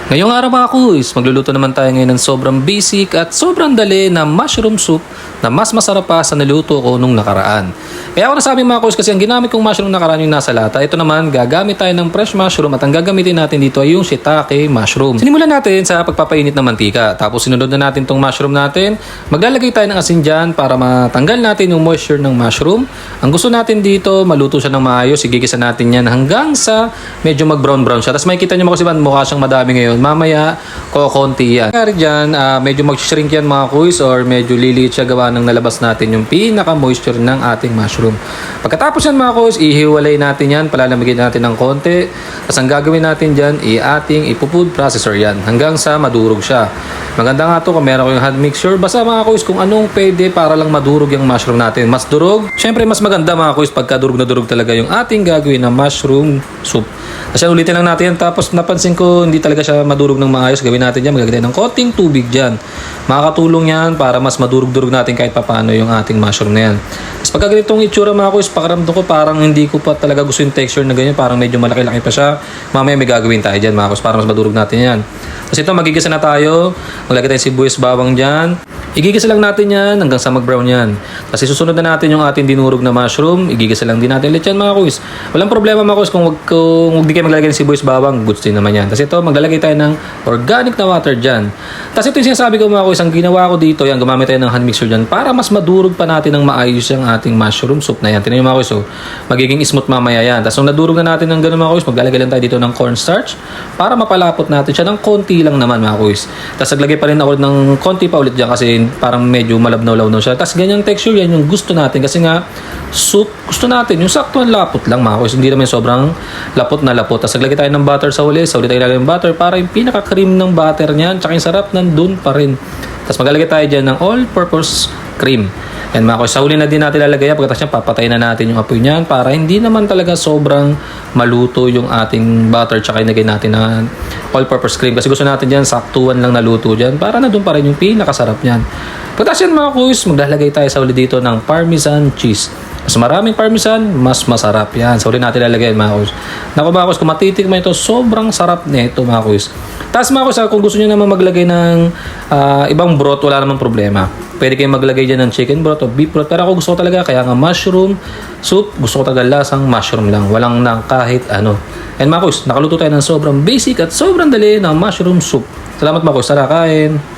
Ngayong araw mga kuys, magluluto naman tayo ngayon ng sobrang basic at sobrang dali na mushroom soup na mas masarap pa sa niluto ko nung nakaraan. Kaya ako nasabi mga kuys kasi ang ginamit kong mushroom nakaraan yung nasa lata. Ito naman, gagamit tayo ng fresh mushroom at ang gagamitin natin dito ay yung shiitake mushroom. Sinimulan natin sa pagpapainit ng mantika. Tapos sinunod na natin tong mushroom natin. Maglalagay tayo ng asin dyan para matanggal natin yung moisture ng mushroom. Ang gusto natin dito, maluto siya ng maayos. Igigisa natin yan hanggang sa medyo mag-brown-brown siya. Tapos makikita nyo mga kuys, mukha siyang madami ngayon. Mamaya, kokonti yan. Kaya dyan, medyo mag-shrink yan mga kuys or medyo liliit siya gawa ng nalabas natin yung pinaka-moisture ng ating mushroom. Pagkatapos yan mga kuys, ihiwalay natin yan, palalamigin natin ng konti. Tapos ang gagawin natin dyan, ating ipo-food processor yan hanggang sa madurog siya. Maganda nga to kung meron ko yung hand mixture. Basta mga kuys, kung anong pwede para lang madurog yung mushroom natin. Mas durog. Siyempre, mas maganda mga kuys pagka durog na durog talaga yung ating gagawin na mushroom soup. Kasi ulitin lang natin yan. Tapos napansin ko, hindi talaga siya madurog ng maayos. Gawin natin dyan. Maglagay ng konting tubig dyan. Makakatulong yan para mas madurog-durog natin kahit papaano yung ating mushroom na yan. Tapos pagka ganitong itsura mga kuys, pakiramdam ko parang hindi ko pa talaga gusto yung texture na ganyan. Parang medyo malaki-laki pa siya. Mamaya may gagawin tayo dyan mga kuys para mas madurog natin yan. Tapos ito, magigisa na tayo. Maglagay tayo sibuyas bawang dyan. Igigisa lang natin yan hanggang sa mag-brown yan. Tapos isusunod na natin yung ating dinurog na mushroom. Igigisa lang din natin ulit yan mga kuys. Walang problema mga kuys kung wag di kayo maglalagay ng sibuyas bawang, goods din naman yan. Tapos ito, maglalagay tayo ng organic na water dyan. Tapos ito yung sinasabi ko mga kuys, ang ginawa ko dito, yan, gumamit tayo ng hand mixer dyan para mas madurog pa natin ng maayos yung ating mushroom soup na yan. Tingnan nyo mga kuys, so, magiging smooth mamaya yan. Tapos nung nadurog na natin ng ganun mga kuys, maglalagay lang tayo dito ng cornstarch para mapalapot natin siya ng konti lang naman mga kuys. Tapos naglagay pa rin ako ng konti pa ulit dyan kasi parang medyo malabnaw-labnaw siya. Tapos ganyang texture yan yung gusto natin kasi nga soup gusto natin yung saktuan lapot lang mga kuys. Hindi naman sobrang lapot na lapot. Tapos naglagay tayo ng butter sa uli. Sa uli tayo nilagay ng butter para yung pinaka-cream ng butter niyan tsaka yung sarap nandun pa rin. Tapos maglalagay tayo dyan ng all-purpose cream. Yan mga kuys. Sa uli na din natin lalagay yan. Pagkatapos yan, papatayin na natin yung apoy niyan para hindi naman talaga sobrang maluto yung ating butter tsaka inagay natin na all-purpose cream. Kasi gusto natin dyan, saktuan lang naluto dyan para nandun pa rin yung pinakasarap niyan. Pagkatapos yan mga kuys, maglalagay tayo sa uli dito ng parmesan cheese. Mas maraming parmesan, mas masarap yan. Sa uli natin lalagay mga kuys. Naku mga kuys, kung matitikman ito, sobrang sarap nito mga kuys. Tapos mga kuys, kung gusto nyo naman maglagay ng ibang broth, wala namang problema. Pwede kayong maglagay dyan ng chicken broth o beef broth. Pero ako gusto ko talaga, kaya nga mushroom soup, gusto ko talaga lasang mushroom lang. Walang na kahit ano. And mga kuys, nakaluto tayo ng sobrang basic at sobrang dali na mushroom soup. Salamat mga kuys, tara kain!